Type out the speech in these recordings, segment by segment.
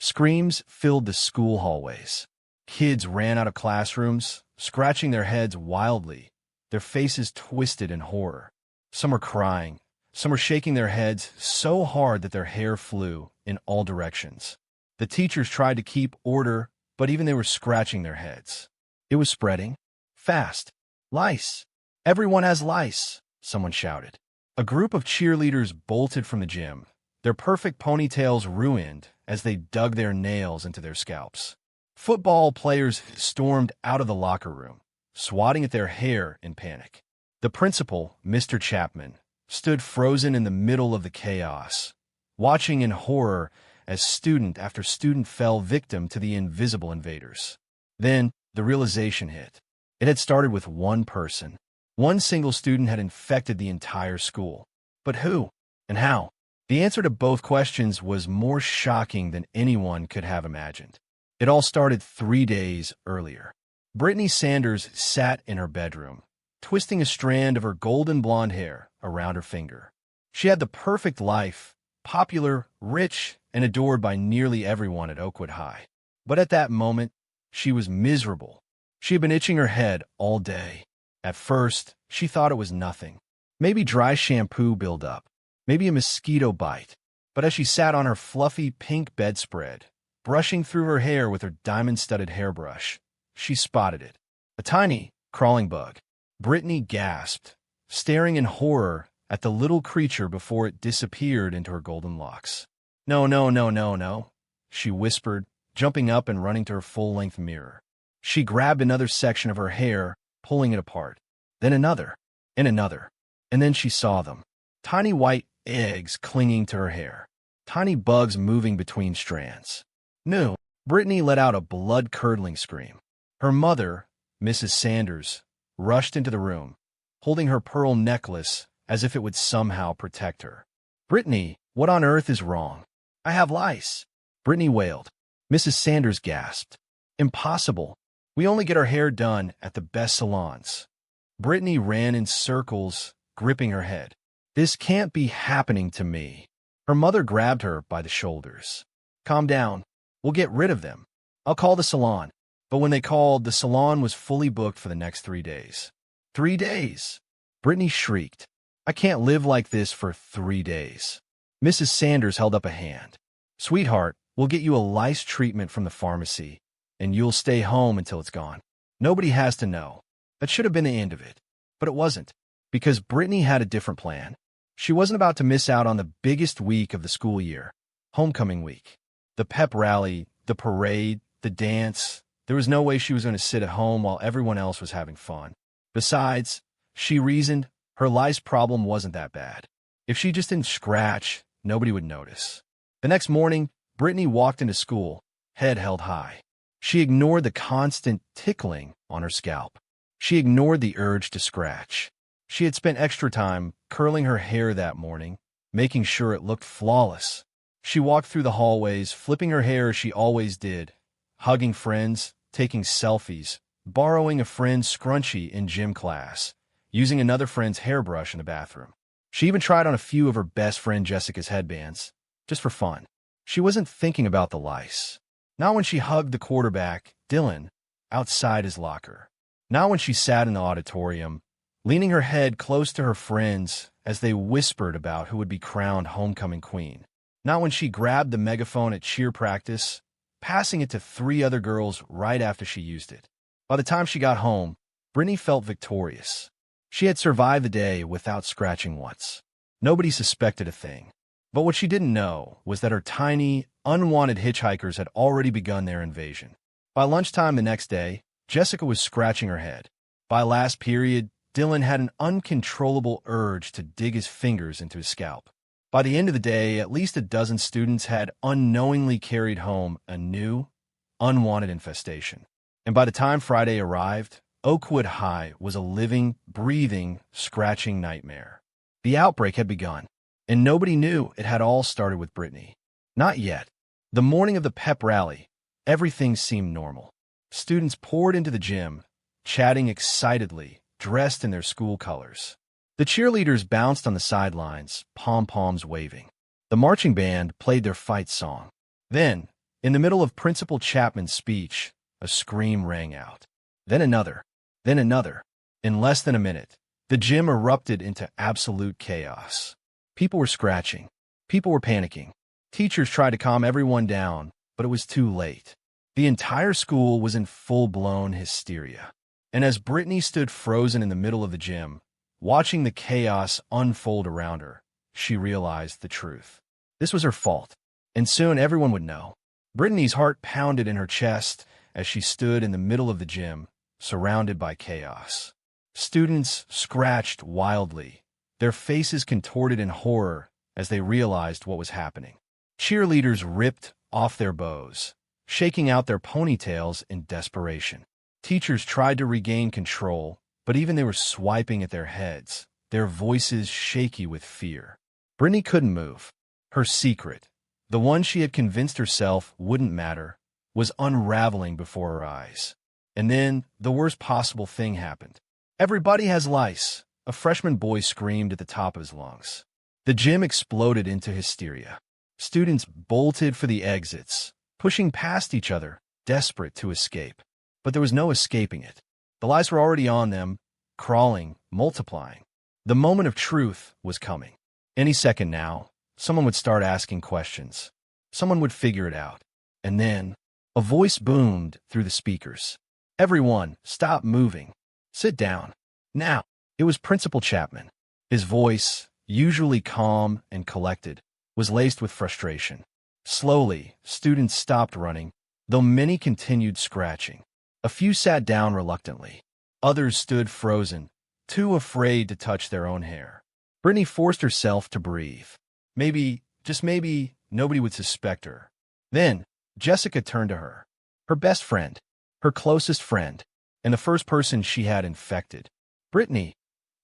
Screams filled the school hallways. Kids ran out of classrooms, scratching their heads wildly, their faces twisted in horror. Some were crying. Some were shaking their heads so hard that their hair flew in all directions. The teachers tried to keep order, but even they were scratching their heads. It was spreading. Fast. Lice. Everyone has lice, someone shouted. A group of cheerleaders bolted from the gym, their perfect ponytails ruined as they dug their nails into their scalps. Football players stormed out of the locker room, swatting at their hair in panic. The principal, Mr. Chapman, stood frozen in the middle of the chaos, watching in horror as student after student fell victim to the invisible invaders. Then, the realization hit. It had started with one person. One single student had infected the entire school. But who? And how? The answer to both questions was more shocking than anyone could have imagined. It all started 3 days earlier. Brittany Sanders sat in her bedroom, twisting a strand of her golden blonde hair around her finger. She had the perfect life, popular, rich, and adored by nearly everyone at Oakwood High. But at that moment, she was miserable. She had been itching her head all day. At first, she thought it was nothing. Maybe dry shampoo buildup, maybe a mosquito bite. But as she sat on her fluffy pink bedspread, brushing through her hair with her diamond-studded hairbrush, she spotted it. A tiny, crawling bug. Brittany gasped, staring in horror at the little creature before it disappeared into her golden locks. "No, no, no, no, no," she whispered, jumping up and running to her full-length mirror. She grabbed another section of her hair, pulling it apart. Then another, and another. And then she saw them. Tiny white eggs clinging to her hair. Tiny bugs moving between strands. No. Brittany let out a blood-curdling scream. Her mother, Mrs. Sanders, rushed into the room, holding her pearl necklace as if it would somehow protect her. "Brittany, what on earth is wrong?" "I have lice," Brittany wailed. Mrs. Sanders gasped. "Impossible. We only get our hair done at the best salons." Brittany ran in circles, gripping her head. "This can't be happening to me." Her mother grabbed her by the shoulders. "Calm down. We'll get rid of them. I'll call the salon." But when they called, the salon was fully booked for the next 3 days. 3 days! Brittany shrieked. "I can't live like this for 3 days." Mrs. Sanders held up a hand. "Sweetheart, we'll get you a lice treatment from the pharmacy, and you'll stay home until it's gone. Nobody has to know." That should have been the end of it. But it wasn't, because Brittany had a different plan. She wasn't about to miss out on the biggest week of the school year, homecoming week. The pep rally, the parade, the dance. There was no way she was going to sit at home while everyone else was having fun. Besides, she reasoned, her lice problem wasn't that bad. If she just didn't scratch, nobody would notice. The next morning, Brittany walked into school, head held high. She ignored the constant tickling on her scalp. She ignored the urge to scratch. She had spent extra time curling her hair that morning, making sure it looked flawless. She walked through the hallways, flipping her hair as she always did, hugging friends, taking selfies, borrowing a friend's scrunchie in gym class, using another friend's hairbrush in the bathroom. She even tried on a few of her best friend Jessica's headbands, just for fun. She wasn't thinking about the lice. Not when she hugged the quarterback, Dylan, outside his locker. Not when she sat in the auditorium, leaning her head close to her friends as they whispered about who would be crowned homecoming queen. Not when she grabbed the megaphone at cheer practice, passing it to 3 other girls right after she used it. By the time she got home, Brittany felt victorious. She had survived the day without scratching once. Nobody suspected a thing. But what she didn't know was that her tiny, unwanted hitchhikers had already begun their invasion. By lunchtime the next day, Jessica was scratching her head. By last period, Dylan had an uncontrollable urge to dig his fingers into his scalp. By the end of the day, at least a dozen students had unknowingly carried home a new, unwanted infestation. And by the time Friday arrived, Oakwood High was a living, breathing, scratching nightmare. The outbreak had begun, and nobody knew it had all started with Brittany. Not yet. The morning of the pep rally, everything seemed normal. Students poured into the gym, chatting excitedly, dressed in their school colors. The cheerleaders bounced on the sidelines, pom-poms waving. The marching band played their fight song. Then, In the middle of Principal Chapman's speech, a scream rang out. Then another. Then another. In less than a minute, the gym erupted into absolute chaos. People were scratching. People were panicking. Teachers tried to calm everyone down, but it was too late. The entire school was in full-blown hysteria. And as Brittany stood frozen in the middle of the gym, watching the chaos unfold around her, she realized the truth. This was her fault, and soon everyone would know. Brittany's heart pounded in her chest as she stood in the middle of the gym, surrounded by chaos. Students scratched wildly, their faces contorted in horror as they realized what was happening. Cheerleaders ripped off their bows, shaking out their ponytails in desperation. Teachers tried to regain control, but even they were swiping at their heads, their voices shaky with fear. Brittany couldn't move. Her secret, the one she had convinced herself wouldn't matter, was unraveling before her eyes. And then the worst possible thing happened. "Everybody has lice," a freshman boy screamed at the top of his lungs. The gym exploded into hysteria. Students bolted for the exits, pushing past each other, desperate to escape. But there was no escaping it. The lice were already on them, crawling, multiplying. The moment of truth was coming. Any second now, someone would start asking questions. Someone would figure it out. And then, a voice boomed through the speakers. "Everyone, stop moving. Sit down. Now." It was Principal Chapman. His voice, usually calm and collected, was laced with frustration. Slowly, students stopped running, though many continued scratching. A few sat down reluctantly. Others stood frozen, too afraid to touch their own hair. Brittany forced herself to breathe. Maybe, just maybe, nobody would suspect her. Then, Jessica turned to her. Her best friend, her closest friend, and the first person she had infected. "Brittany,"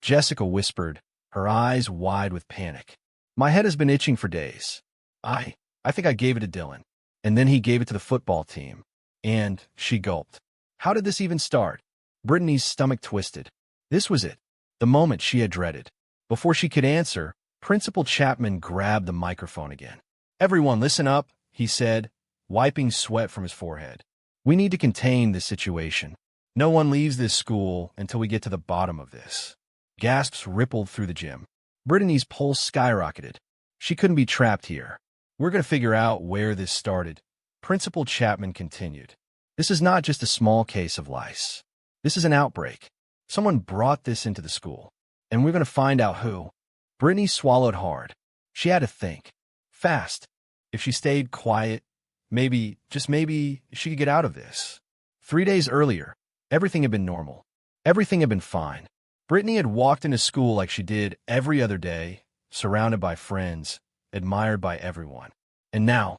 Jessica whispered, her eyes wide with panic. "My head has been itching for days. I think I gave it to Dylan. And then he gave it to the football team." And she gulped. How did this even start? Brittany's stomach twisted. This was it, the moment she had dreaded. Before she could answer, Principal Chapman grabbed the microphone again. "Everyone, listen up," he said, wiping sweat from his forehead. "We need to contain this situation. No one leaves this school until we get to the bottom of this." Gasps rippled through the gym. Brittany's pulse skyrocketed. She couldn't be trapped here. "We're going to figure out where this started," Principal Chapman continued. "This is not just a small case of lice. This is an outbreak. Someone brought this into the school, and we're going to find out who." Brittany swallowed hard. She had to think. Fast. If she stayed quiet, maybe, just maybe, she could get out of this. 3 days earlier, everything had been normal. Everything had been fine. Brittany had walked into school like she did every other day, surrounded by friends, admired by everyone. And now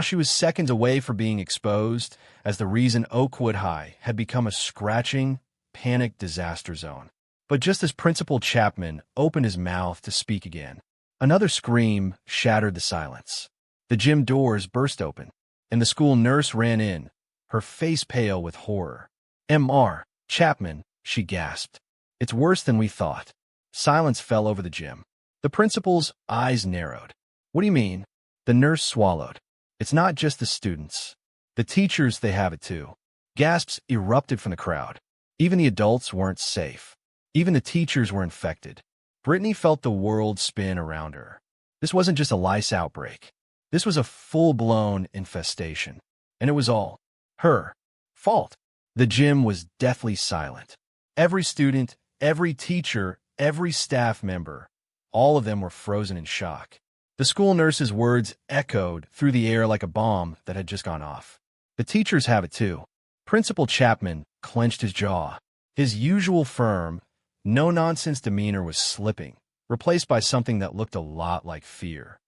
she was seconds away from being exposed as the reason Oakwood High had become a scratching, panicked disaster zone. But just as Principal Chapman opened his mouth to speak again, another scream shattered the silence. The gym doors burst open, and the school nurse ran in, her face pale with horror. "Mr. Chapman," she gasped. "It's worse than we thought." Silence fell over the gym. The principal's eyes narrowed. "What do you mean?" The nurse swallowed. "It's not just the students. The teachers, they have it too." Gasps erupted from the crowd. Even the adults weren't safe. Even the teachers were infected. Brittany felt the world spin around her. This wasn't just a lice outbreak. This was a full-blown infestation. And it was all her fault. The gym was deathly silent. Every student, every teacher, every staff member, all of them were frozen in shock. The school nurse's words echoed through the air like a bomb that had just gone off. "The teachers have it too." Principal Chapman clenched his jaw. His usual firm, no-nonsense demeanor was slipping, replaced by something that looked a lot like fear.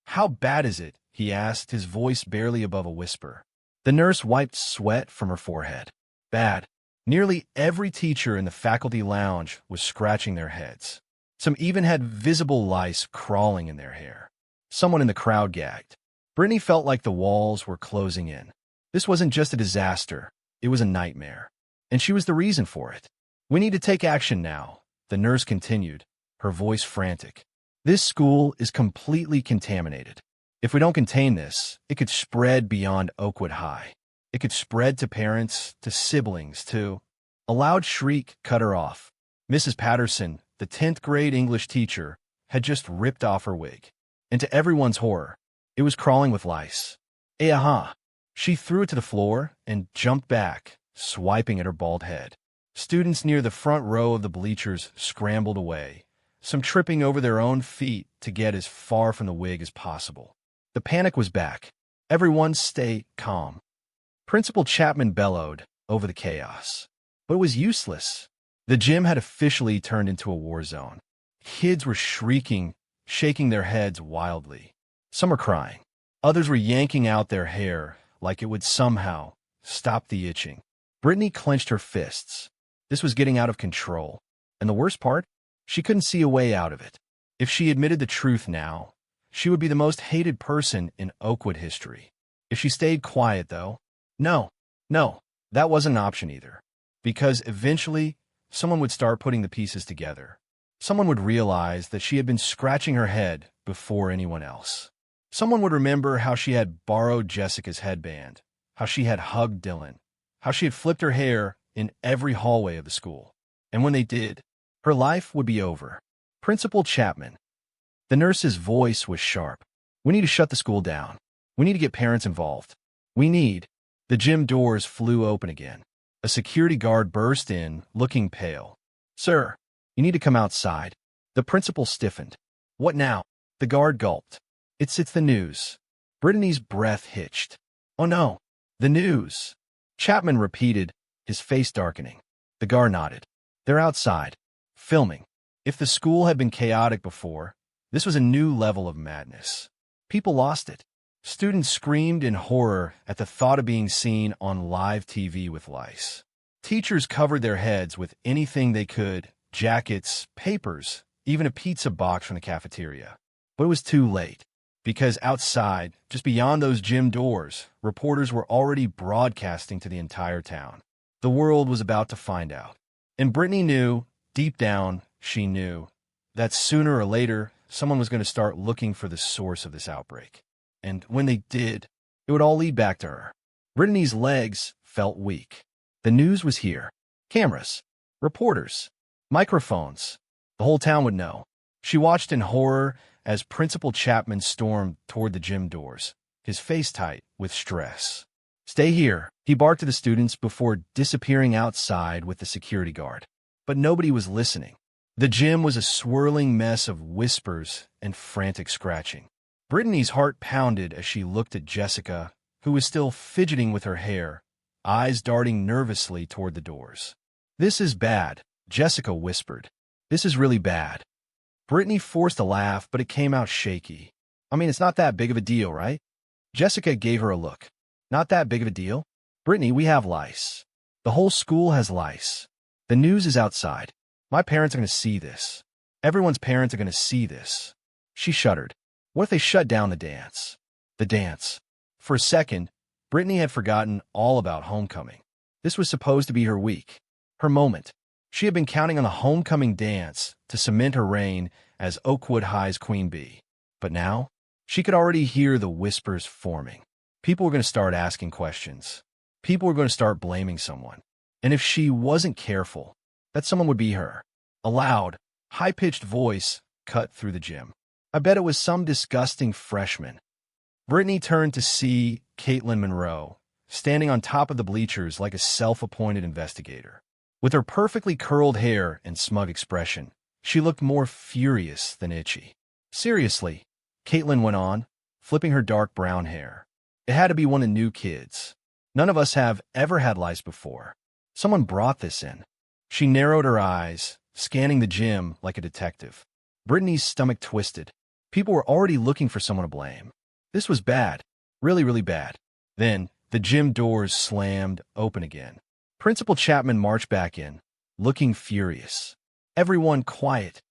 How bad is it?" he asked, his voice barely above a whisper. The nurse wiped sweat from her forehead. "Bad." Nearly every teacher in the faculty lounge was scratching their heads. Some even had visible lice crawling in their hair. Someone in the crowd gagged. Brittany felt like the walls were closing in. This wasn't just a disaster, it was a nightmare. And she was the reason for it. "We need to take action now," the nurse continued, her voice frantic. "This school is completely contaminated. If we don't contain this, it could spread beyond Oakwood High. It could spread to parents, to siblings, to... A loud shriek cut her off. Mrs. Patterson, the 10th grade English teacher, had just ripped off her wig. And to everyone's horror, it was crawling with lice. Aha! She threw it to the floor and jumped back, swiping at her bald head. Students near the front row of the bleachers scrambled away, some tripping over their own feet to get as far from the wig as possible. The panic was back. Everyone stay calm. Principal Chapman bellowed over the chaos. But it was useless. The gym had officially turned into a war zone. Kids were shrieking, shaking their heads wildly. Some were crying. Others were yanking out their hair like it would somehow stop the itching. Brittany clenched her fists. This was getting out of control. And the worst part? She couldn't see a way out of it. If she admitted the truth now, she would be the most hated person in Oakwood history. If she stayed quiet, though, no, that wasn't an option either. Because eventually, someone would start putting the pieces together. Someone would realize that she had been scratching her head before anyone else. Someone would remember how she had borrowed Jessica's headband, how she had hugged Dylan, how she had flipped her hair in every hallway of the school. And when they did, her life would be over. Principal Chapman. The nurse's voice was sharp. We need to shut the school down. We need to get parents involved. We need... The gym doors flew open again. A security guard burst in, looking pale. Sir, you need to come outside. The principal stiffened. What now? The guard gulped. It's the news. Brittany's breath hitched. Oh no, the news. Chapman repeated, his face darkening. The guard nodded. They're outside, filming. If the school had been chaotic before, this was a new level of madness. People lost it. Students screamed in horror at the thought of being seen on live TV with LICE. Teachers covered their heads with anything they could, jackets, papers, even a pizza box from the cafeteria. But it was too late, because outside, just beyond those gym doors, reporters were already broadcasting to the entire town. The world was about to find out. And Brittany knew, deep down, she knew, that sooner or later, someone was going to start looking for the source of this outbreak. And when they did, it would all lead back to her. Brittany's legs felt weak. The news was here. Cameras, reporters, microphones. The whole town would know. She watched in horror as Principal Chapman stormed toward the gym doors, his face tight with stress. Stay here, he barked to the students before disappearing outside with the security guard. But nobody was listening. The gym was a swirling mess of whispers and frantic scratching. Brittany's heart pounded as she looked at Jessica, who was still fidgeting with her hair, eyes darting nervously toward the doors. This is bad, Jessica whispered. This is really bad. Brittany forced a laugh, but it came out shaky. I mean, it's not that big of a deal, right? Jessica gave her a look. Not that big of a deal? Brittany, we have lice. The whole school has lice. The news is outside. My parents are going to see this. Everyone's parents are going to see this. She shuddered. What if they shut down the dance? The dance. For a second, Brittany had forgotten all about homecoming. This was supposed to be her week, her moment. She had been counting on the homecoming dance to cement her reign as Oakwood High's queen bee. But now, she could already hear the whispers forming. People were going to start asking questions. People were going to start blaming someone. And if she wasn't careful, that someone would be her. A loud, high-pitched voice cut through the gym. I bet it was some disgusting freshman. Brittany turned to see Caitlin Monroe, standing on top of the bleachers like a self-appointed investigator. With her perfectly curled hair and smug expression, she looked more furious than itchy. Seriously, Caitlin went on, flipping her dark brown hair. It had to be one of the new kids. None of us have ever had lice before. Someone brought this in. She narrowed her eyes, scanning the gym like a detective. Brittany's stomach twisted. People were already looking for someone to blame. This was bad. Really, really bad. Then, the gym doors slammed open again. Principal Chapman marched back in, looking furious. Everyone quiet.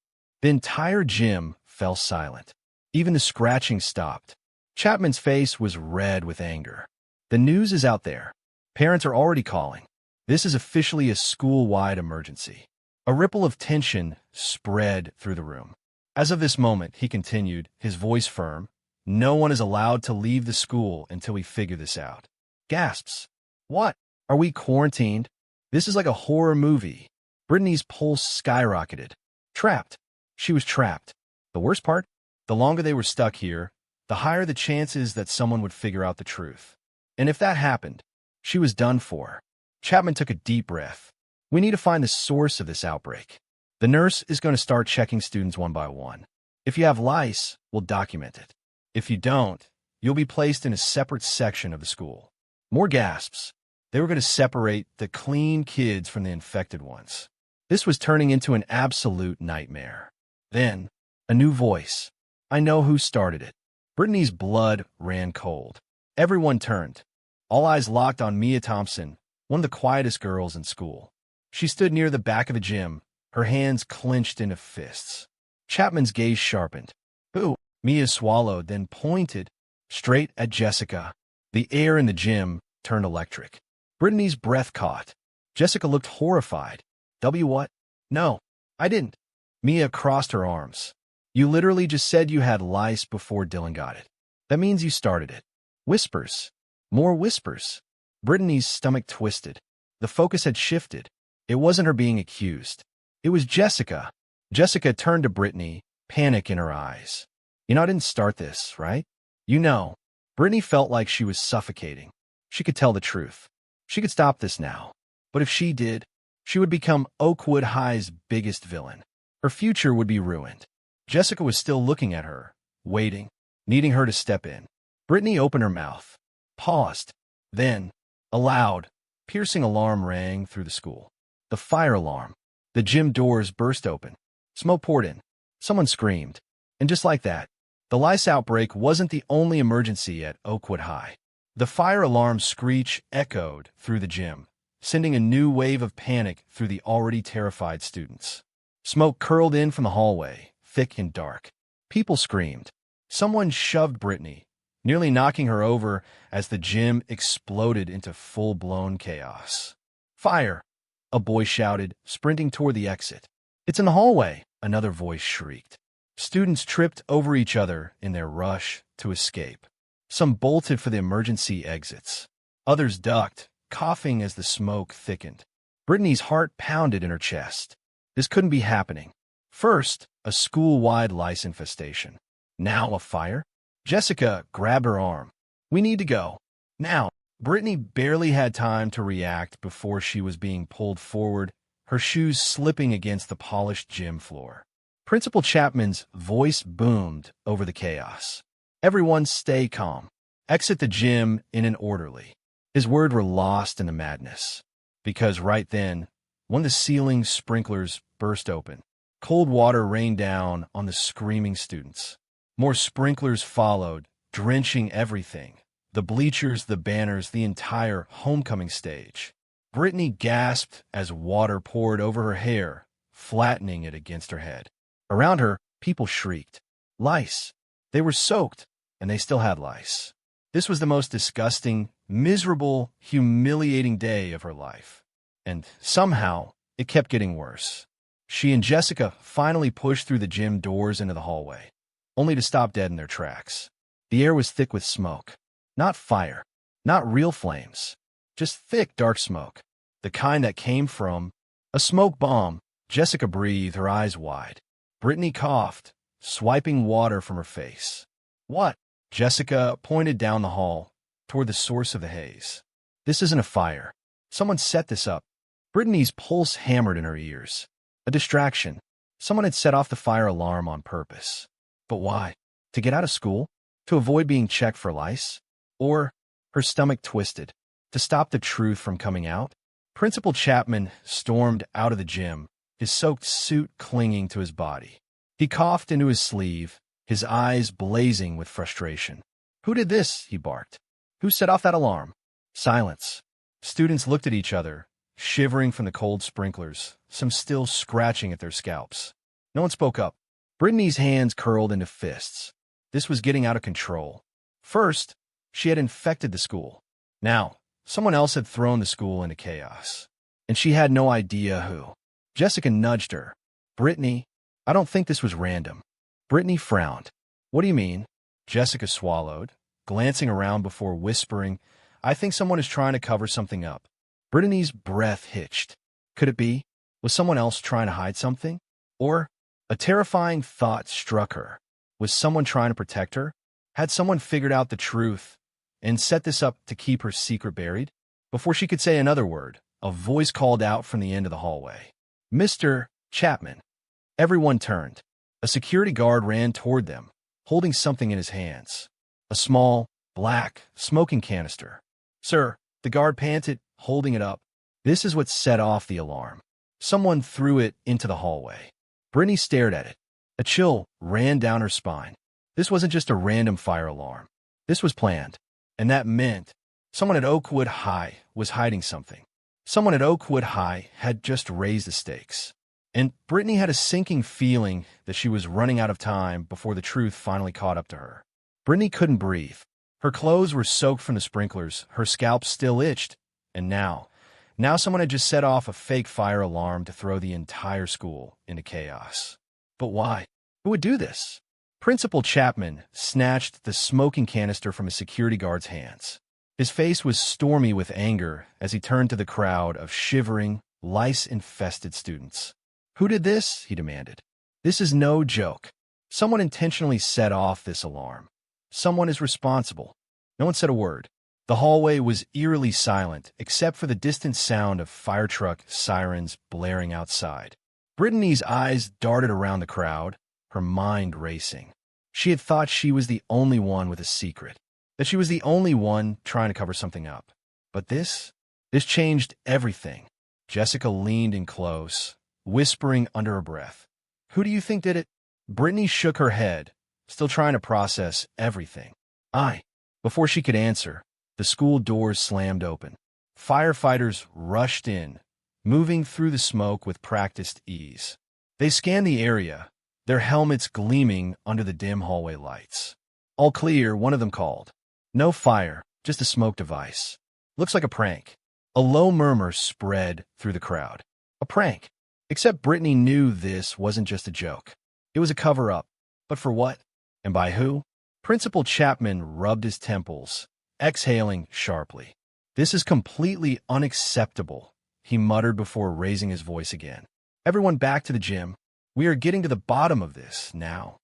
The entire gym fell silent. Even the scratching stopped. Chapman's face was red with anger. The news is out there. Parents are already calling. This is officially a school-wide emergency. A ripple of tension spread through the room. As of this moment, he continued, his voice firm, No one is allowed to leave the school until we figure this out. Gasps. What? Are we quarantined? This is like a horror movie. Brittany's pulse skyrocketed. Trapped. She was trapped. The worst part? The longer they were stuck here, the higher the chances that someone would figure out the truth. And if that happened, she was done for. Chapman took a deep breath. We need to find the source of this outbreak. The nurse is going to start checking students one by one. If you have lice, we'll document it. If you don't, you'll be placed in a separate section of the school. More gasps. They were going to separate the clean kids from the infected ones. This was turning into an absolute nightmare. Then, a new voice. I know who started it. Brittany's blood ran cold. Everyone turned. All eyes locked on Mia Thompson, one of the quietest girls in school. She stood near the back of the gym, her hands clenched into fists. Chapman's gaze sharpened. Who? Mia swallowed, then pointed straight at Jessica. The air in the gym turned electric. Brittany's breath caught. Jessica looked horrified. What? No, I didn't. Mia crossed her arms. You literally just said you had lice before Dylan got it. That means you started it. Whispers. More whispers. Brittany's stomach twisted. The focus had shifted. It wasn't her being accused. It was Jessica. Jessica turned to Brittany, panic in her eyes. You know I didn't start this, right? You know. Brittany felt like she was suffocating. She could tell the truth. She could stop this now. But if she did, she would become Oakwood High's biggest villain. Her future would be ruined. Jessica was still looking at her, waiting, needing her to step in. Brittany opened her mouth, paused. Then, a loud, piercing alarm rang through the school. The fire alarm. The gym doors burst open. Smoke poured in. Someone screamed. And just like that, the lice outbreak wasn't the only emergency at Oakwood High. The fire alarm screech echoed through the gym, sending a new wave of panic through the already terrified students. Smoke curled in from the hallway, thick and dark. People screamed. Someone shoved Brittany, nearly knocking her over as the gym exploded into full-blown chaos. Fire! A boy shouted, sprinting toward the exit. It's in the hallway, another voice shrieked. Students tripped over each other in their rush to escape. Some bolted for the emergency exits. Others ducked, coughing as the smoke thickened. Brittany's heart pounded in her chest. This couldn't be happening. First, a school-wide lice infestation. Now a fire? Jessica grabbed her arm. We need to go. Now. Brittany barely had time to react before she was being pulled forward, her shoes slipping against the polished gym floor. Principal Chapman's voice boomed over the chaos. Everyone stay calm. Exit the gym in an orderly. His words were lost in the madness. Because right then, one of the ceiling sprinklers burst open. Cold water rained down on the screaming students. More sprinklers followed, drenching everything. The bleachers, the banners, the entire homecoming stage. Brittany gasped as water poured over her hair, flattening it against her head. Around her, people shrieked. Lice. They were soaked, and they still had lice. This was the most disgusting, miserable, humiliating day of her life. And somehow, it kept getting worse. She and Jessica finally pushed through the gym doors into the hallway, only to stop dead in their tracks. The air was thick with smoke. Not fire, not real flames, just thick, dark smoke. The kind that came from a smoke bomb. Jessica breathed, her eyes wide. Brittany coughed, swiping water from her face. What? Jessica pointed down the hall, toward the source of the haze. This isn't a fire. Someone set this up. Brittany's pulse hammered in her ears. A distraction. Someone had set off the fire alarm on purpose. But why? To get out of school? To avoid being checked for lice? Or, her stomach twisted, to stop the truth from coming out? Principal Chapman stormed out of the gym, his soaked suit clinging to his body. He coughed into his sleeve, his eyes blazing with frustration. Who did this? He barked. Who set off that alarm? Silence. Students looked at each other, shivering from the cold sprinklers, some still scratching at their scalps. No one spoke up. Brittany's hands curled into fists. This was getting out of control. First, she had infected the school. Now, someone else had thrown the school into chaos. And she had no idea who. Jessica nudged her. Brittany, I don't think this was random. Brittany frowned. What do you mean? Jessica swallowed, glancing around before whispering, "I think someone is trying to cover something up." Brittany's breath hitched. Could it be? Was someone else trying to hide something? Or a terrifying thought struck her. Was someone trying to protect her? Had someone figured out the truth and set this up to keep her secret buried? Before she could say another word, a voice called out from the end of the hallway. "Mr. Chapman." Everyone turned. A security guard ran toward them, holding something in his hands. A small, black, smoking canister. "Sir," the guard panted, holding it up. This is what set off the alarm. Someone threw it into the hallway. Brittany stared at it. A chill ran down her spine. This wasn't just a random fire alarm. This was planned. And that meant someone at Oakwood High was hiding something. Someone at Oakwood High had just raised the stakes. And Brittany had a sinking feeling that she was running out of time before the truth finally caught up to her. Brittany couldn't breathe. Her clothes were soaked from the sprinklers, her scalp still itched, and now someone had just set off a fake fire alarm to throw the entire school into chaos. But why? Who would do this? Principal Chapman snatched the smoking canister from a security guard's hands. His face was stormy with anger as he turned to the crowd of shivering, lice-infested students. "Who did this?" he demanded. "This is no joke. Someone intentionally set off this alarm. Someone is responsible." No one said a word. The hallway was eerily silent, except for the distant sound of fire truck sirens blaring outside. Brittany's eyes darted around the crowd, her mind racing. She had thought she was the only one with a secret, that she was the only one trying to cover something up. But this changed everything. Jessica leaned in close, whispering under her breath, "Who do you think did it?" Brittany shook her head, still trying to process everything. Before she could answer, the school doors slammed open. Firefighters rushed in, moving through the smoke with practiced ease. They scanned the area, their helmets gleaming under the dim hallway lights. "All clear," one of them called. "No fire, just a smoke device. Looks like a prank." A low murmur spread through the crowd. A prank. Except Brittany knew this wasn't just a joke. It was a cover-up. But for what? And by who? Principal Chapman rubbed his temples, exhaling sharply. "This is completely unacceptable," he muttered before raising his voice again. "Everyone back to the gym. We are getting to the bottom of this now."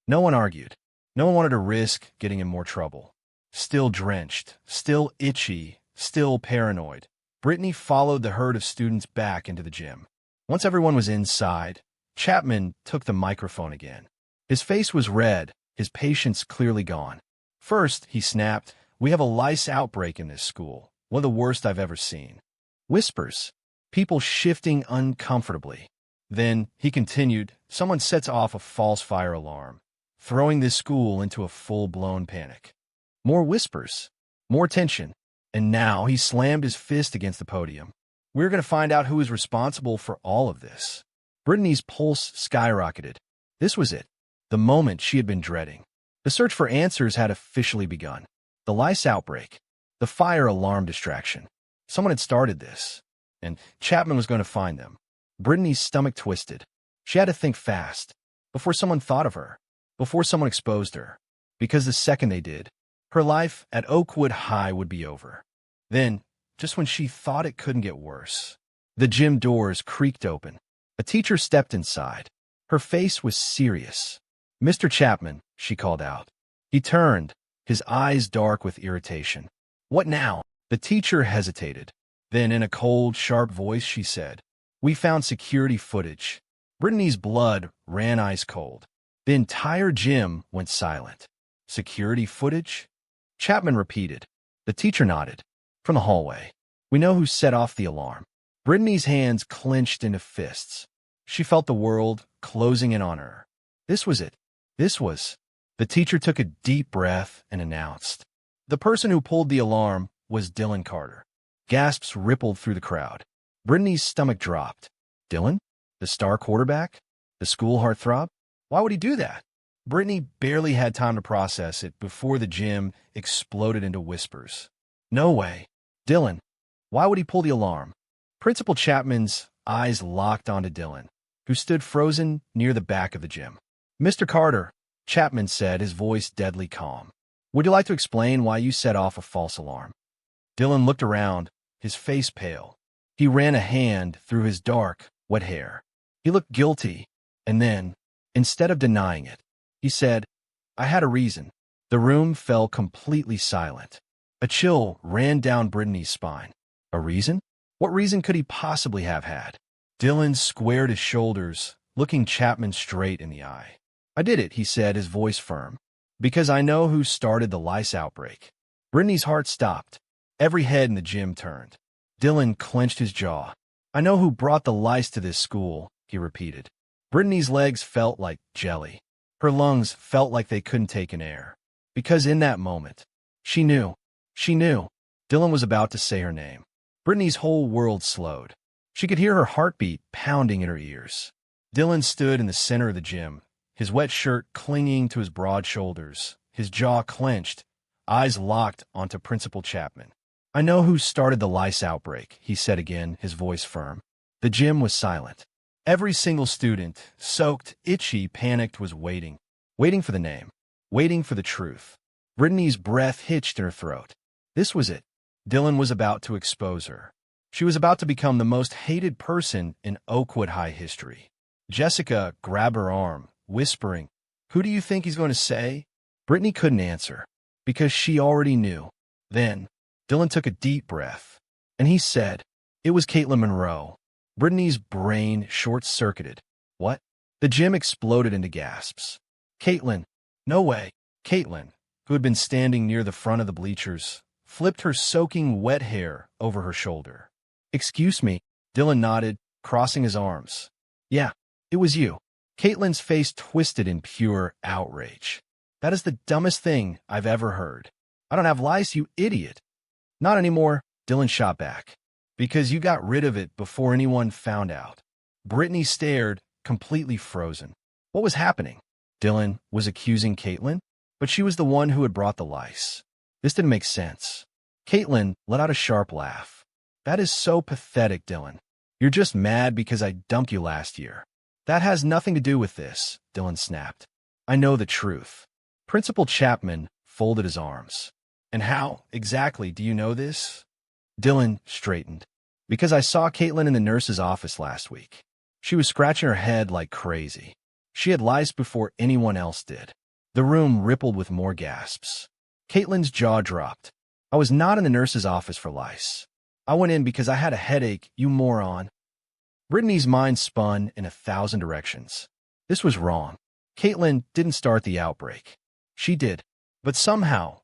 No one argued. No one wanted to risk getting in more trouble. Still drenched, still itchy, still paranoid, Brittany followed the herd of students back into the gym. Once everyone was inside, Chapman took the microphone again. His face was red, his patience clearly gone. "First," he snapped, "we have a lice outbreak in this school, one of the worst I've ever seen." Whispers, people shifting uncomfortably. Then, he continued, "Someone sets off a false fire alarm, throwing this school into a full-blown panic." More whispers, more tension, and now he slammed his fist against the podium. "We're going to find out who is responsible for all of this." Brittany's pulse skyrocketed. This was it. The moment she had been dreading. The search for answers had officially begun. The lice outbreak. The fire alarm distraction. Someone had started this. And Chapman was going to find them. Brittany's stomach twisted. She had to think fast. Before someone thought of her. Before someone exposed her. Because the second they did, her life at Oakwood High would be over. Then, just when she thought it couldn't get worse, the gym doors creaked open. A teacher stepped inside. Her face was serious. "Mr. Chapman," she called out. He turned, his eyes dark with irritation. "What now?" The teacher hesitated. Then, in a cold, sharp voice, she said, "We found security footage." Brittany's blood ran ice cold. The entire gym went silent. "Security footage?" Chapman repeated. The teacher nodded. "From the hallway. We know who set off the alarm." Brittany's hands clenched into fists. She felt the world closing in on her. This was it. This was. The teacher took a deep breath and announced. The person who pulled the alarm was Dylan Carter. Gasps rippled through the crowd. Brittany's stomach dropped. Dylan? The star quarterback? The school heartthrob? Why would he do that? Brittany barely had time to process it before the gym exploded into whispers. No way. Dylan. Why would he pull the alarm? Principal Chapman's eyes locked onto Dylan, who stood frozen near the back of the gym. "Mr. Carter," Chapman said, his voice deadly calm. Would you like to explain why you set off a false alarm? Dylan looked around, his face pale. He ran a hand through his dark, wet hair. He looked guilty, and then, instead of denying it, he said, I had a reason. The room fell completely silent. A chill ran down Brittany's spine. A reason? What reason could he possibly have had? Dylan squared his shoulders, looking Chapman straight in the eye. I did it, he said, his voice firm. Because I know who started the LICE outbreak. Brittany's heart stopped. Every head in the gym turned. Dylan clenched his jaw. I know who brought the LICE to this school, he repeated. Brittany's legs felt like jelly. Her lungs felt like they couldn't take in air. Because in that moment, she knew. She knew. Dylan was about to say her name. Brittany's whole world slowed. She could hear her heartbeat pounding in her ears. Dylan stood in the center of the gym, his wet shirt clinging to his broad shoulders, his jaw clenched, eyes locked onto Principal Chapman. I know who started the LICE outbreak, he said again, his voice firm. The gym was silent. Every single student, soaked, itchy, panicked, was waiting. Waiting for the name. Waiting for the truth. Brittany's breath hitched in her throat. This was it. Dylan was about to expose her. She was about to become the most hated person in Oakwood High history. Jessica grabbed her arm, whispering, Who do you think he's going to say? Brittany couldn't answer, because she already knew. Then, Dylan took a deep breath, and he said, It was Caitlin Monroe. Brittany's brain short-circuited. What? The gym exploded into gasps. Caitlin. No way. Caitlin, who had been standing near the front of the bleachers, flipped her soaking wet hair over her shoulder. Excuse me, Dylan nodded, crossing his arms. Yeah, it was you. Caitlin's face twisted in pure outrage. That is the dumbest thing I've ever heard. I don't have LICE, you idiot. Not anymore, Dylan shot back. Because you got rid of it before anyone found out. Brittany stared, completely frozen. What was happening? Dylan was accusing Caitlin, but she was the one who had brought the LICE. This didn't make sense. Caitlin let out a sharp laugh. That is so pathetic, Dylan. You're just mad because I dumped you last year. That has nothing to do with this, Dylan snapped. I know the truth. Principal Chapman folded his arms. And how, exactly, do you know this? Dylan straightened. Because I saw Caitlin in the nurse's office last week. She was scratching her head like crazy. She had LICE before anyone else did. The room rippled with more gasps. Caitlin's jaw dropped. I was not in the nurse's office for LICE. I went in because I had a headache, you moron. Brittany's mind spun in 1,000 directions. This was wrong. Caitlin didn't start the outbreak. She did. But somehow,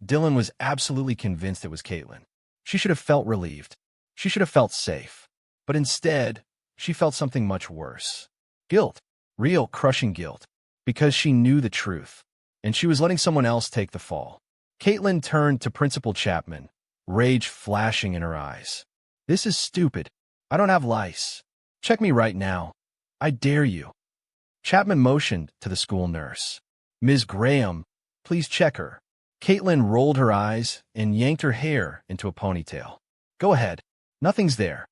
Dylan was absolutely convinced it was Caitlin. She should have felt relieved. She should have felt safe. But instead, she felt something much worse. Guilt. Real, crushing guilt. Because she knew the truth. And she was letting someone else take the fall. Caitlin turned to Principal Chapman, rage flashing in her eyes. This is stupid. I don't have LICE. Check me right now. I dare you. Chapman motioned to the school nurse. Ms. Graham, please check her. Caitlin rolled her eyes and yanked her hair into a ponytail. Go ahead. Nothing's there.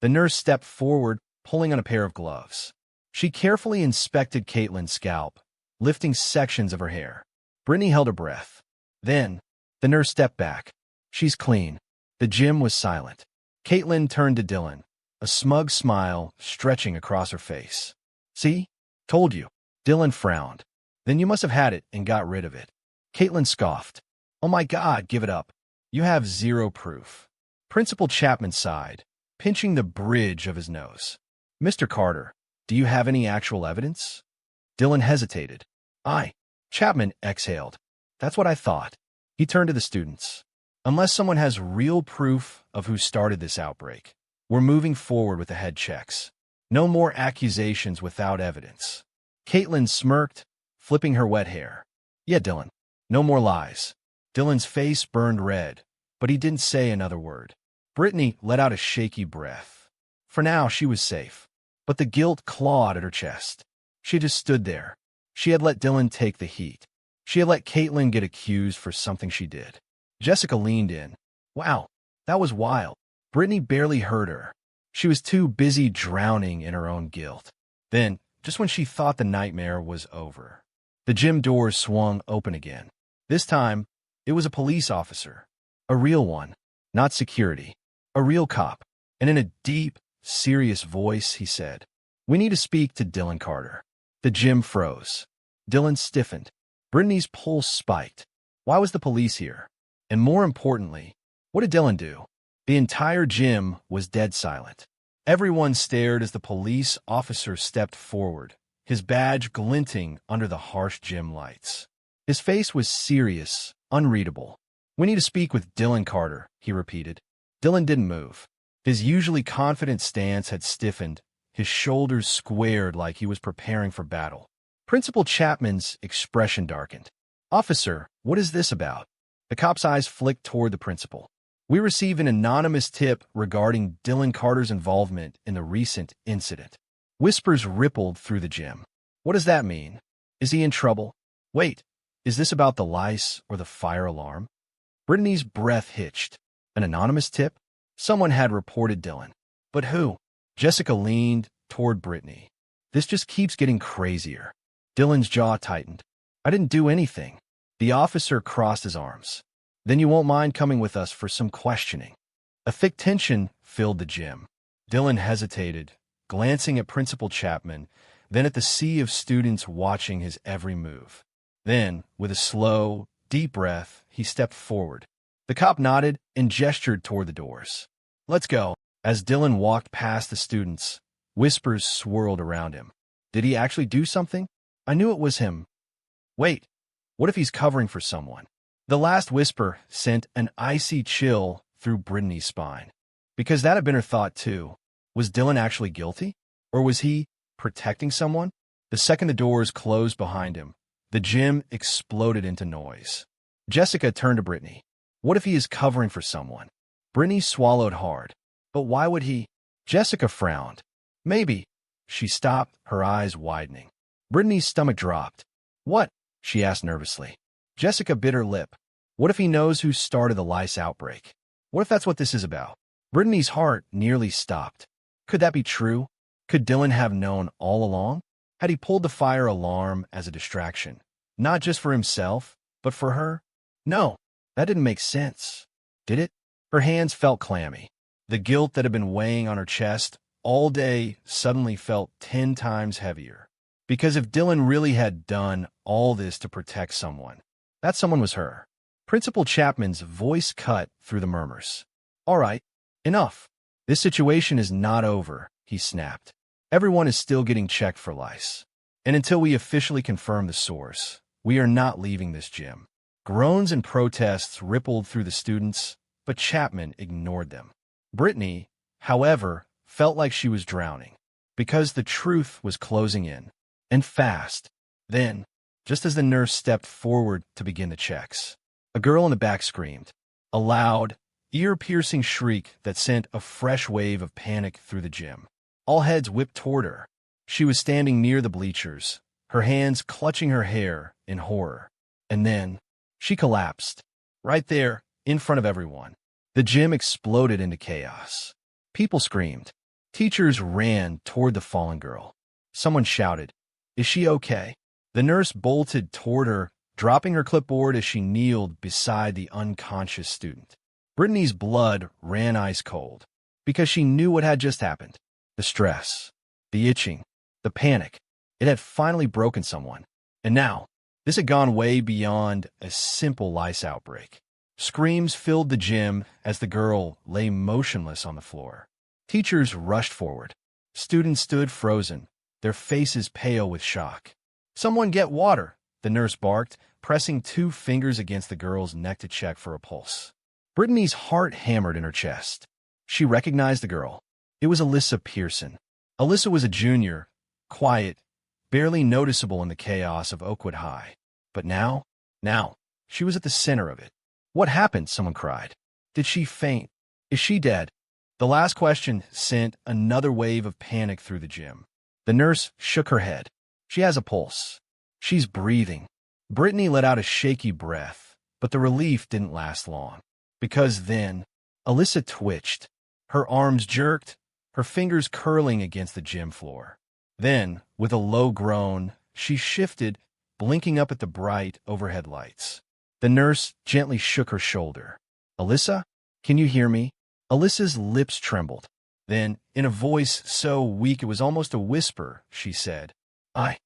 The nurse stepped forward, pulling on a pair of gloves. She carefully inspected Caitlin's scalp, lifting sections of her hair. Brittany held her breath. Then, the nurse stepped back. She's clean. The gym was silent. Caitlin turned to Dylan, a smug smile stretching across her face. See? Told you. Dylan frowned. Then you must have had it and got rid of it. Caitlin scoffed. Oh my God, give it up. You have zero proof. Principal Chapman sighed, pinching the bridge of his nose. Mr. Carter, do you have any actual evidence? Dylan hesitated. Chapman exhaled. That's what I thought. He turned to the students. Unless someone has real proof of who started this outbreak, we're moving forward with the head checks. No more accusations without evidence. Caitlin smirked, flipping her wet hair. Yeah, Dylan. No more lies. Dylan's face burned red, but he didn't say another word. Brittany let out a shaky breath. For now, she was safe. But the guilt clawed at her chest. She just stood there. She had let Dylan take the heat. She had let Caitlin get accused for something she did. Jessica leaned in. Wow, that was wild. Brittany barely heard her. She was too busy drowning in her own guilt. Then, just when she thought the nightmare was over. The gym doors swung open again. This time, it was a police officer. A real one, not security. A real cop. And in a deep, serious voice, he said, "We need to speak to Dylan Carter." The gym froze. Dylan stiffened. Brittany's pulse spiked. Why was the police here? And more importantly, what did Dylan do? The entire gym was dead silent. Everyone stared as the police officer stepped forward, his badge glinting under the harsh gym lights. His face was serious, unreadable. "We need to speak with Dylan Carter," he repeated. Dylan didn't move. His usually confident stance had stiffened, his shoulders squared like he was preparing for battle. Principal Chapman's expression darkened. "Officer, what is this about?" The cop's eyes flicked toward the principal. "We receive an anonymous tip regarding Dylan Carter's involvement in the recent incident." Whispers rippled through the gym. "What does that mean? Is he in trouble? Wait, is this about the LICE or the fire alarm?" Brittany's breath hitched. An anonymous tip? Someone had reported Dylan. But who? Jessica leaned toward Brittany. "This just keeps getting crazier." Dylan's jaw tightened. "I didn't do anything." The officer crossed his arms. "Then you won't mind coming with us for some questioning." A thick tension filled the gym. Dylan hesitated, glancing at Principal Chapman, then at the sea of students watching his every move. Then, with a slow, deep breath, he stepped forward. The cop nodded and gestured toward the doors. "Let's go." As Dylan walked past the students, whispers swirled around him. Did he actually do something? I knew it was him. Wait, what if he's covering for someone? The last whisper sent an icy chill through Brittany's spine. Because that had been her thought too. Was Dylan actually guilty? Or was he protecting someone? The second the doors closed behind him, the gym exploded into noise. Jessica turned to Brittany. "What if he is covering for someone?" Brittany swallowed hard. "But why would he?" Jessica frowned. "Maybe." She stopped, her eyes widening. Brittany's stomach dropped. "What?" she asked nervously. Jessica bit her lip. "What if he knows who started the LICE outbreak? What if that's what this is about?" Brittany's heart nearly stopped. Could that be true? Could Dylan have known all along? Had he pulled the fire alarm as a distraction? Not just for himself, but for her? No, that didn't make sense. Did it? Her hands felt clammy. The guilt that had been weighing on her chest all day suddenly felt 10 times heavier. Because if Dylan really had done all this to protect someone, that someone was her. Principal Chapman's voice cut through the murmurs. "All right, enough. This situation is not over," he snapped. "Everyone is still getting checked for LICE. And until we officially confirm the source, we are not leaving this gym." Groans and protests rippled through the students, but Chapman ignored them. Brittany, however, felt like she was drowning, because the truth was closing in, and fast. Then, just as the nurse stepped forward to begin the checks, a girl in the back screamed. A loud, ear-piercing shriek that sent a fresh wave of panic through the gym. All heads whipped toward her. She was standing near the bleachers, her hands clutching her hair in horror. And then, she collapsed, right there, in front of everyone. The gym exploded into chaos. People screamed. Teachers ran toward the fallen girl. Someone shouted, "Is she okay?" The nurse bolted toward her, dropping her clipboard as she kneeled beside the unconscious student. Brittany's blood ran ice cold, because she knew what had just happened. The stress, the itching, the panic. It had finally broken someone. And now, this had gone way beyond a simple LICE outbreak. Screams filled the gym as the girl lay motionless on the floor. Teachers rushed forward. Students stood frozen, their faces pale with shock. "Someone get water," the nurse barked, pressing 2 fingers against the girl's neck to check for a pulse. Brittany's heart hammered in her chest. She recognized the girl. It was Alyssa Pearson. Alyssa was a junior, quiet, barely noticeable in the chaos of Oakwood High. But now, she was at the center of it. "What happened?" someone cried. "Did she faint? Is she dead?" The last question sent another wave of panic through the gym. The nurse shook her head. "She has a pulse. She's breathing." Brittany let out a shaky breath, but the relief didn't last long. Because then, Alyssa twitched. Her arms jerked, her fingers curling against the gym floor. Then, with a low groan, she shifted, blinking up at the bright overhead lights. The nurse gently shook her shoulder. "Alyssa, can you hear me?" Alyssa's lips trembled. Then, in a voice so weak it was almost a whisper, she said, I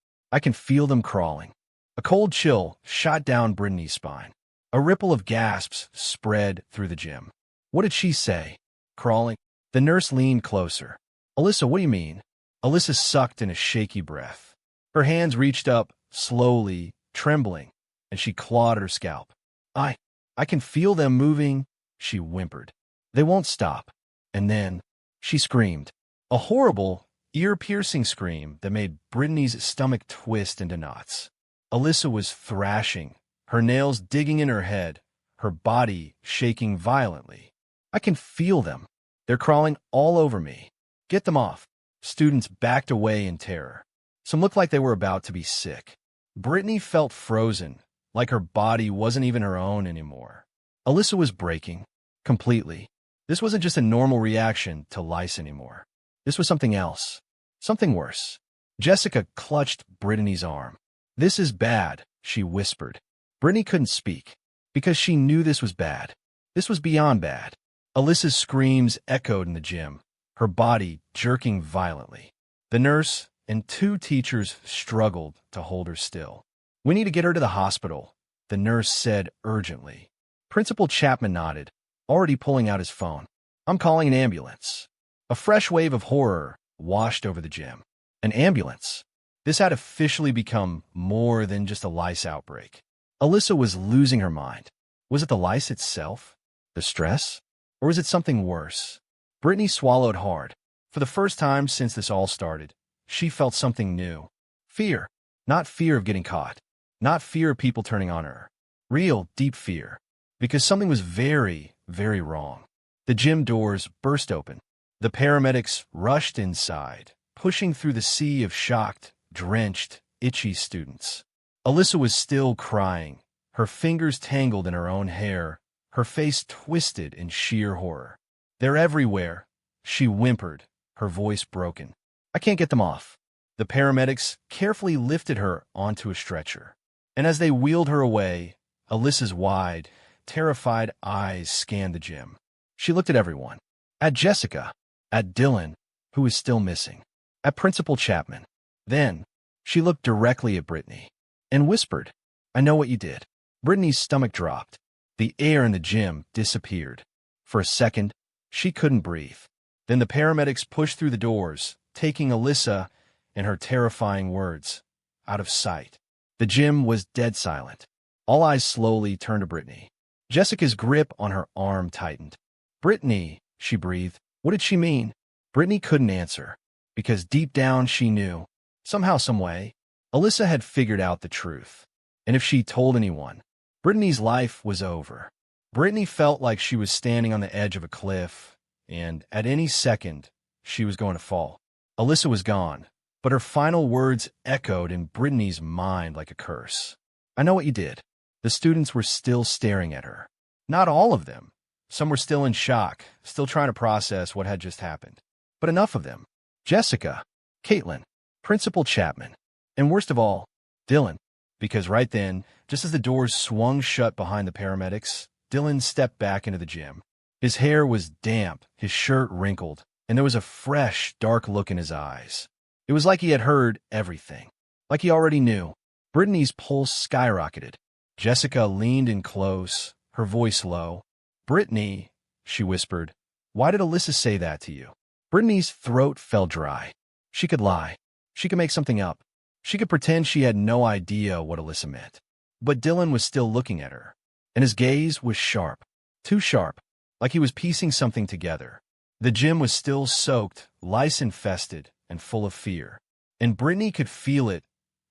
can feel them crawling." A cold chill shot down Brittany's spine. A ripple of gasps spread through the gym. What did she say? Crawling? The nurse leaned closer. "Alyssa, what do you mean?" Alyssa sucked in a shaky breath. Her hands reached up, slowly, trembling, and she clawed her scalp. I can feel them moving," she whimpered. "They won't stop." And then she screamed. A horrible, ear-piercing scream that made Brittany's stomach twist into knots. Alyssa was thrashing, her nails digging in her head, her body shaking violently. "I can feel them. They're crawling all over me. Get them off." Students backed away in terror. Some looked like they were about to be sick. Brittany felt frozen, like her body wasn't even her own anymore. Alyssa was breaking, completely. This wasn't just a normal reaction to LICE anymore. This was something else, something worse. Jessica clutched Brittany's arm. "This is bad," she whispered. Brittany couldn't speak, because she knew this was bad. This was beyond bad. Alyssa's screams echoed in the gym, her body jerking violently. The nurse and 2 teachers struggled to hold her still. "We need to get her to the hospital," the nurse said urgently. Principal Chapman nodded, already pulling out his phone. "I'm calling an ambulance." A fresh wave of horror washed over the gym. An ambulance. This had officially become more than just a LICE outbreak. Alyssa was losing her mind. Was it the LICE itself? The stress? Or was it something worse? Brittany swallowed hard. For the first time since this all started, she felt something new. Fear. Not fear of getting caught. Not fear of people turning on her. Real, deep fear. Because something was very, very wrong. The gym doors burst open. The paramedics rushed inside, pushing through the sea of shocked, drenched, itchy students. Alyssa was still crying, her fingers tangled in her own hair, her face twisted in sheer horror. "They're everywhere," she whimpered, her voice broken. "I can't get them off." The paramedics carefully lifted her onto a stretcher. And as they wheeled her away, Alyssa's wide, terrified eyes scanned the gym. She looked at everyone. At Jessica. At Dylan, who was still missing. At Principal Chapman. Then, she looked directly at Brittany and whispered, "I know what you did." Brittany's stomach dropped. The air in the gym disappeared. For a second, she couldn't breathe. Then the paramedics pushed through the doors, taking Alyssa and her terrifying words out of sight. The gym was dead silent. All eyes slowly turned to Brittany. Jessica's grip on her arm tightened. "Brittany," she breathed. What did she mean? Brittany couldn't answer, because deep down she knew, somehow, someway, Alyssa had figured out the truth. And if she told anyone, Brittany's life was over. Brittany felt like she was standing on the edge of a cliff, and at any second, she was going to fall. Alyssa was gone, but her final words echoed in Brittany's mind like a curse. "I know what you did." The students were still staring at her. Not all of them. Some were still in shock, still trying to process what had just happened. But enough of them. Jessica, Caitlin, Principal Chapman, and worst of all, Dylan. Because right then, just as the doors swung shut behind the paramedics, Dylan stepped back into the gym. His hair was damp, his shirt wrinkled, and there was a fresh, dark look in his eyes. It was like he had heard everything. Like he already knew. Brittany's pulse skyrocketed. Jessica leaned in close, her voice low. "Brittany," she whispered, "why did Alyssa say that to you?" Brittany's throat felt dry. She could lie. She could make something up. She could pretend she had no idea what Alyssa meant. But Dylan was still looking at her, and his gaze was sharp. Too sharp, like he was piecing something together. The gym was still soaked, lice-infested, and full of fear. And Brittany could feel it,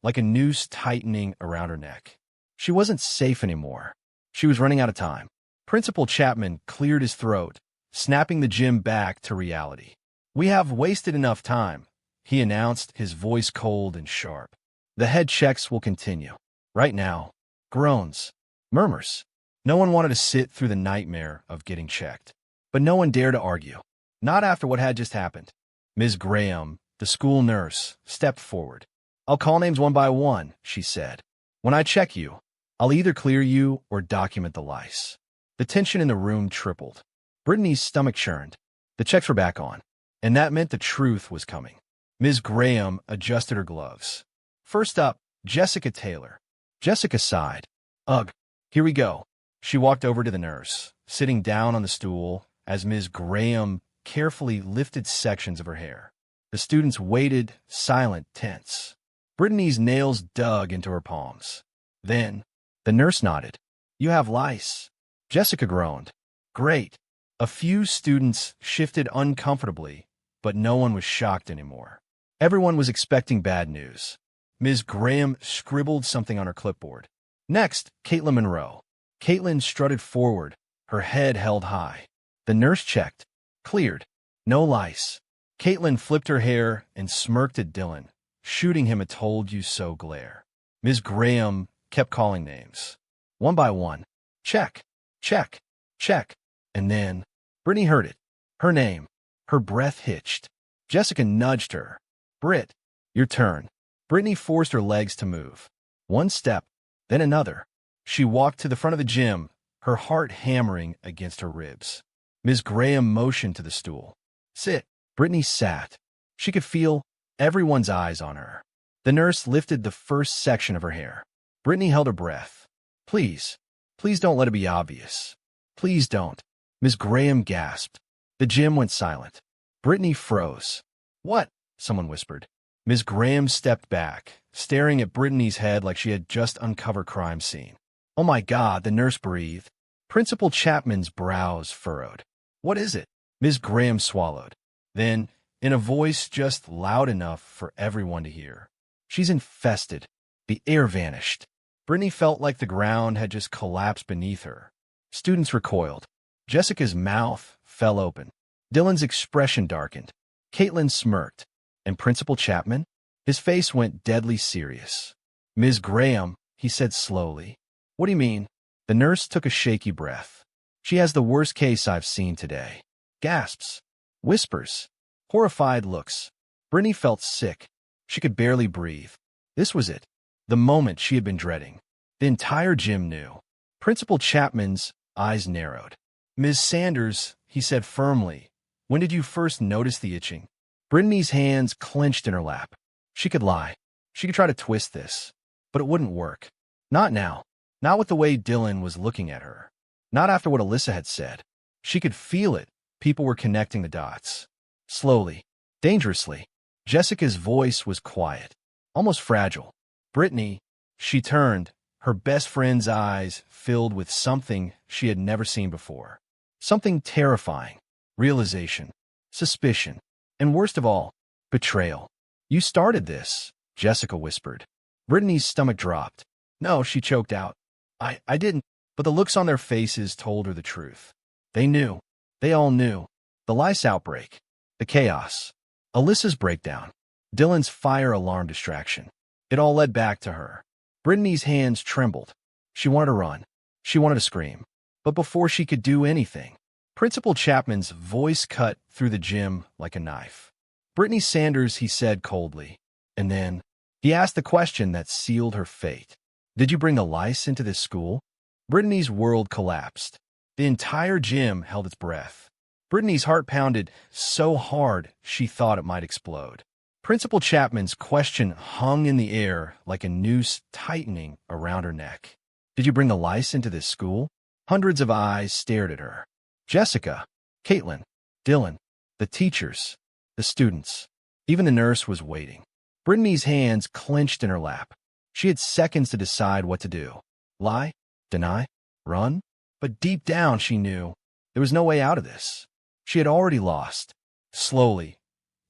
like a noose tightening around her neck. She wasn't safe anymore. She was running out of time. Principal Chapman cleared his throat, snapping the gym back to reality. "We have wasted enough time," he announced, his voice cold and sharp. "The head checks will continue. Right now." Groans. Murmurs. No one wanted to sit through the nightmare of getting checked. But no one dared to argue. Not after what had just happened. Ms. Graham, The school nurse stepped forward. "I'll call names one by one," she said. "When I check you, I'll either clear you or document the lice." The tension in the room tripled. Brittany's stomach churned. The checks were back on, and that meant the truth was coming. Ms. Graham adjusted her gloves. First up, Jessica Taylor. Jessica sighed. "Ugh, here we go." She walked over to the nurse, sitting down on the stool as Ms. Graham carefully lifted sections of her hair. The students waited, silent, tense. Brittany's nails dug into her palms. Then, the nurse nodded. "You have lice." Jessica groaned. "Great." A few students shifted uncomfortably, but no one was shocked anymore. Everyone was expecting bad news. Ms. Graham scribbled something on her clipboard. Next, Caitlin Monroe. Caitlin strutted forward, her head held high. The nurse checked. Cleared. No lice. Caitlin flipped her hair and smirked at Dylan, shooting him a told-you-so glare. Ms. Graham kept calling names. One by one. Check, check, check. And then, Brittany heard it. Her name. Her breath hitched. Jessica nudged her. "Britt, your turn." Brittany forced her legs to move. One step, then another. She walked to the front of the gym, her heart hammering against her ribs. Ms. Graham motioned to the stool. "Sit." Brittany sat. She could feel everyone's eyes on her. The nurse lifted the first section of her hair. Brittany held her breath. Please don't let it be obvious. Please don't." Ms. Graham gasped. The gym went silent. Brittany froze. "What?" someone whispered. Ms. Graham stepped back, staring at Brittany's head like she had just uncovered a crime scene. "Oh my God," the nurse breathed. Principal Chapman's brows furrowed. "What is it?" Ms. Graham swallowed. Then, in a voice just loud enough for everyone to hear, "She's infested." The air vanished. Brittany felt like the ground had just collapsed beneath her. Students recoiled. Jessica's mouth fell open. Dylan's expression darkened. Caitlin smirked. And Principal Chapman? His face went deadly serious. "Ms. Graham," he said slowly. "What do you mean?" The nurse took a shaky breath. "She has the worst case I've seen today." Gasps. Whispers. Horrified looks. Brittany felt sick. She could barely breathe. This was it. The moment she had been dreading. The entire gym knew. Principal Chapman's eyes narrowed. "Ms. Sanders," he said firmly, "when did you first notice the itching?" Brittany's hands clenched in her lap. She could lie. She could try to twist this. But it wouldn't work. Not now. Not with the way Dylan was looking at her. Not after what Alyssa had said. She could feel it. People were connecting the dots. Slowly. Dangerously. Jessica's voice was quiet. Almost fragile. "Brittany," she turned, her best friend's eyes filled with something she had never seen before. Something terrifying. Realization. Suspicion. And worst of all, betrayal. "You started this," Jessica whispered. Brittany's stomach dropped. "No," she choked out. I didn't." But the looks on their faces told her the truth. They knew. They all knew. The lice outbreak. The chaos. Alyssa's breakdown. Dylan's fire alarm distraction. It all led back to her. Brittany's hands trembled. She wanted to run. She wanted to scream. But before she could do anything, Principal Chapman's voice cut through the gym like a knife. "Brittany Sanders," he said coldly. And then, he asked the question that sealed her fate. "Did you bring the lice into this school?" Brittany's world collapsed. The entire gym held its breath. Brittany's heart pounded so hard she thought it might explode. Principal Chapman's question hung in the air like a noose tightening around her neck. "Did you bring the lice into this school?" Hundreds of eyes stared at her. Jessica, Caitlin, Dylan, the teachers, the students. Even the nurse was waiting. Brittany's hands clenched in her lap. She had seconds to decide what to do. Lie? Deny? Run? But deep down she knew there was no way out of this. She had already lost. Slowly,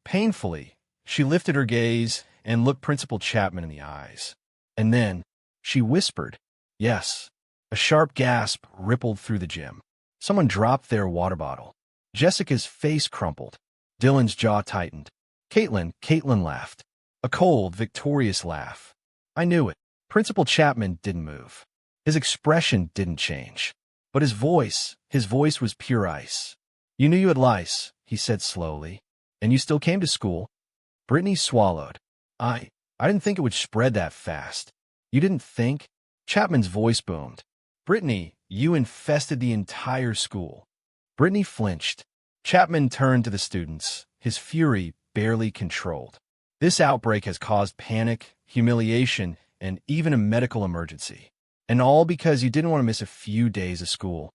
painfully, she lifted her gaze and looked Principal Chapman in the eyes. And then, she whispered, "Yes." A sharp gasp rippled through the gym. Someone dropped their water bottle. Jessica's face crumpled. Dylan's jaw tightened. Caitlin laughed. A cold, victorious laugh. "I knew it." Principal Chapman didn't move. His expression didn't change. But his voice was pure ice. "You knew you had lice," he said slowly, "and you still came to school." Brittany swallowed. I didn't think it would spread that fast. You didn't think? Chapman's voice boomed. Brittany, you infested the entire school. Brittany flinched. Chapman turned to the students, his fury barely controlled. This outbreak has caused panic, humiliation, and even a medical emergency. And all because you didn't want to miss a few days of school.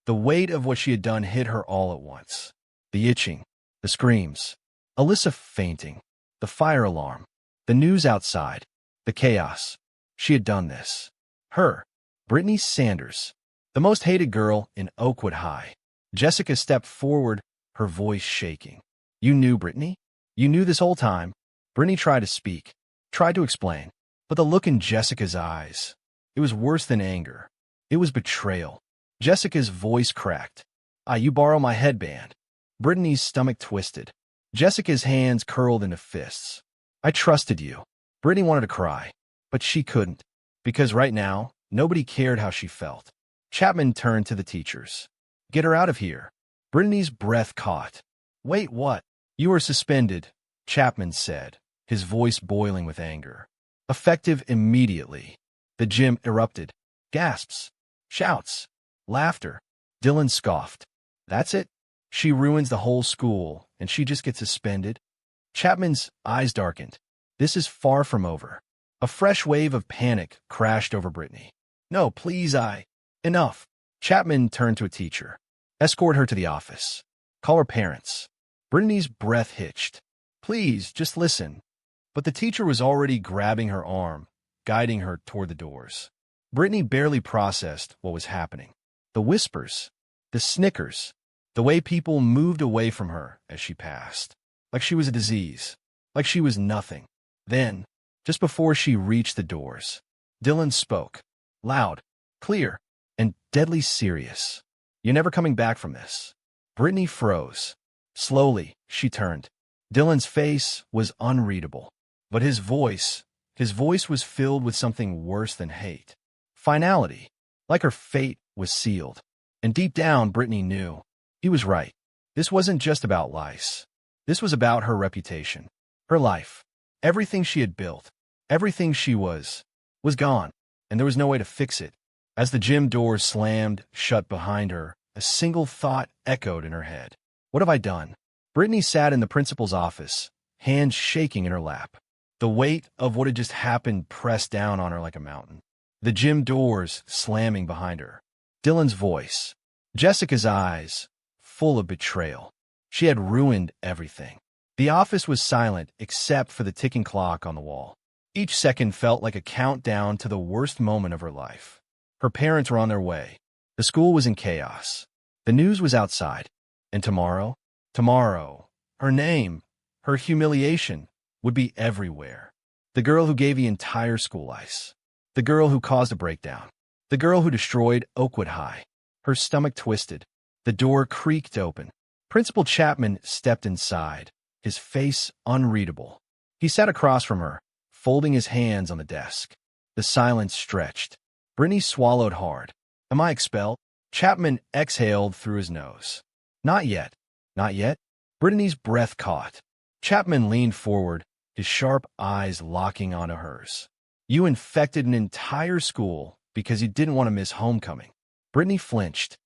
The weight of what she had done hit her all at once. The itching, the screams, Alyssa fainting, the fire alarm, the news outside, the chaos. She had done this. Her, Brittany Sanders, the most hated girl in Oakwood High. Jessica stepped forward, her voice shaking. You knew, Brittany? You knew this whole time? Brittany tried to speak, tried to explain, but the look in Jessica's eyes, it was worse than anger. It was betrayal. Jessica's voice cracked. You borrow my headband. Brittany's stomach twisted. Jessica's hands curled into fists. I trusted you. Brittany wanted to cry, but she couldn't, because right now, nobody cared how she felt. Chapman turned to the teachers. Get her out of here. Brittany's breath caught. Wait, what? You are suspended, Chapman said, his voice boiling with anger. Effective immediately. The gym erupted. Gasps. Shouts. Laughter. Dylan scoffed. That's it? She ruins the whole school, and she just gets suspended? Chapman's eyes darkened. This is far from over. A fresh wave of panic crashed over Brittany. No, please, Enough. Chapman turned to a teacher. Escort her to the office. Call her parents. Brittany's breath hitched. Please, just listen. But the teacher was already grabbing her arm, guiding her toward the doors. Brittany barely processed what was happening. The whispers, the snickers, the way people moved away from her as she passed. Like she was a disease. Like she was nothing. Then, just before she reached the doors, Dylan spoke. Loud, clear, and deadly serious. You're never coming back from this. Brittany froze. Slowly, she turned. Dylan's face was unreadable. But his voice was filled with something worse than hate. Finality. Like her fate was sealed. And deep down, Brittany knew. He was right. This wasn't just about LICE. This was about her reputation. Her life. Everything she had built. Everything she was gone. And there was no way to fix it. As the gym doors slammed shut behind her, a single thought echoed in her head. What have I done? Brittany sat in the principal's office, hands shaking in her lap. The weight of what had just happened pressed down on her like a mountain. The gym doors slamming behind her. Dylan's voice. Jessica's eyes, full of betrayal. She had ruined everything. The office was silent except for the ticking clock on the wall. Each second felt like a countdown to the worst moment of her life. Her parents were on their way. The school was in chaos. The news was outside. And tomorrow, her name, her humiliation, would be everywhere. The girl who gave the entire school LICE. The girl who caused a breakdown. The girl who destroyed Oakwood High. Her stomach twisted. The door creaked open. Principal Chapman stepped inside, his face unreadable. He sat across from her, folding his hands on the desk. The silence stretched. Brittany swallowed hard. Am I expelled? Chapman exhaled through his nose. Not yet. Not yet. Brittany's breath caught. Chapman leaned forward, his sharp eyes locking onto hers. You infected an entire school because you didn't want to miss homecoming. Brittany flinched.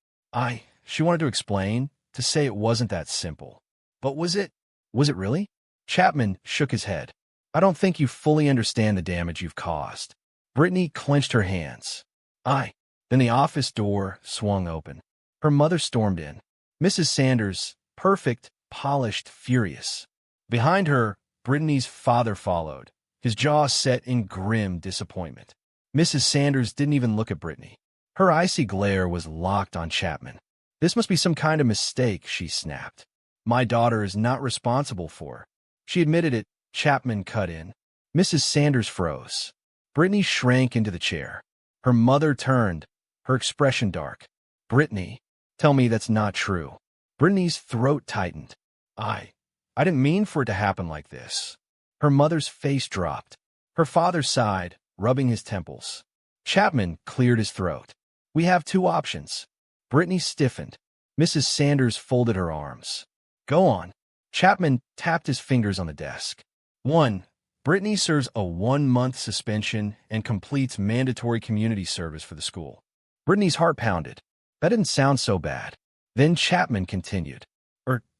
She wanted to explain, to say it wasn't that simple. But was it? Was it really? Chapman shook his head. I don't think you fully understand the damage you've caused. Brittany clenched her hands. Then the office door swung open. Her mother stormed in. Mrs. Sanders, perfect, polished, furious. Behind her, Brittany's father followed, his jaw set in grim disappointment. Mrs. Sanders didn't even look at Brittany. Her icy glare was locked on Chapman. This must be some kind of mistake, she snapped. My daughter is not responsible for. She admitted it. Chapman cut in. Mrs. Sanders froze. Brittany shrank into the chair. Her mother turned, her expression dark. Brittany, tell me that's not true. Brittany's throat tightened. I didn't mean for it to happen like this. Her mother's face dropped. Her father sighed, rubbing his temples. Chapman cleared his throat. We have two options. Brittany stiffened. Mrs. Sanders folded her arms. Go on. Chapman tapped his fingers on the desk. 1. Brittany serves a 1-month suspension and completes mandatory community service for the school. Brittany's heart pounded. That didn't sound so bad. Then Chapman continued.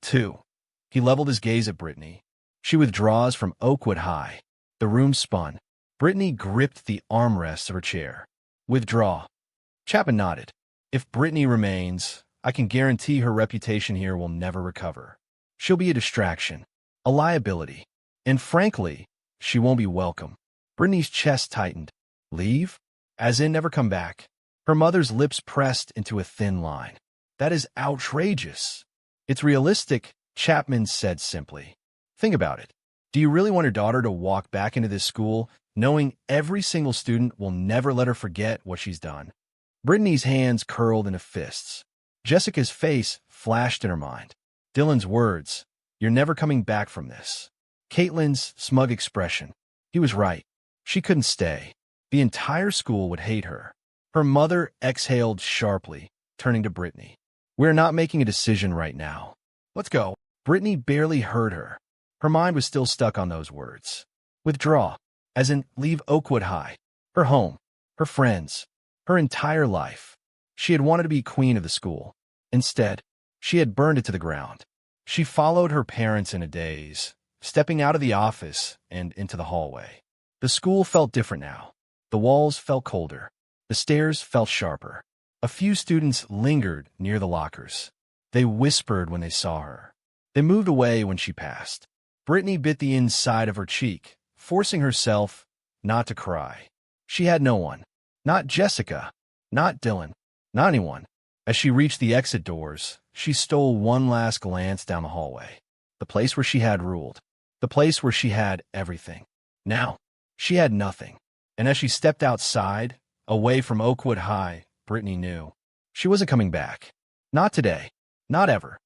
2. He leveled his gaze at Brittany. She withdraws from Oakwood High. The room spun. Brittany gripped the armrests of her chair. Withdraw. Chapman nodded. If Brittany remains, I can guarantee her reputation here will never recover. She'll be a distraction, a liability, and frankly, she won't be welcome. Brittany's chest tightened. Leave? As in never come back? Her mother's lips pressed into a thin line. That is outrageous. It's realistic, Chapman said simply. Think about it. Do you really want your daughter to walk back into this school knowing every single student will never let her forget what she's done? Brittany's hands curled into fists. Jessica's face flashed in her mind. Dylan's words, "You're never coming back from this." Caitlin's smug expression. He was right. She couldn't stay. The entire school would hate her. Her mother exhaled sharply, turning to Brittany. "We're not making a decision right now. Let's go." Brittany barely heard her. Her mind was still stuck on those words. Withdraw, as in leave Oakwood High, her home, her friends, her entire life. She had wanted to be queen of the school. Instead, she had burned it to the ground. She followed her parents in a daze, stepping out of the office and into the hallway. The school felt different now. The walls felt colder. The stairs felt sharper. A few students lingered near the lockers. They whispered when they saw her. They moved away when she passed. Brittany bit the inside of her cheek, forcing herself not to cry. She had no one. Not Jessica. Not Dylan. Not anyone. As she reached the exit doors, she stole one last glance down the hallway. The place where she had ruled. The place where she had everything. Now, she had nothing. And as she stepped outside, away from Oakwood High, Brittany knew. She wasn't coming back. Not today. Not ever.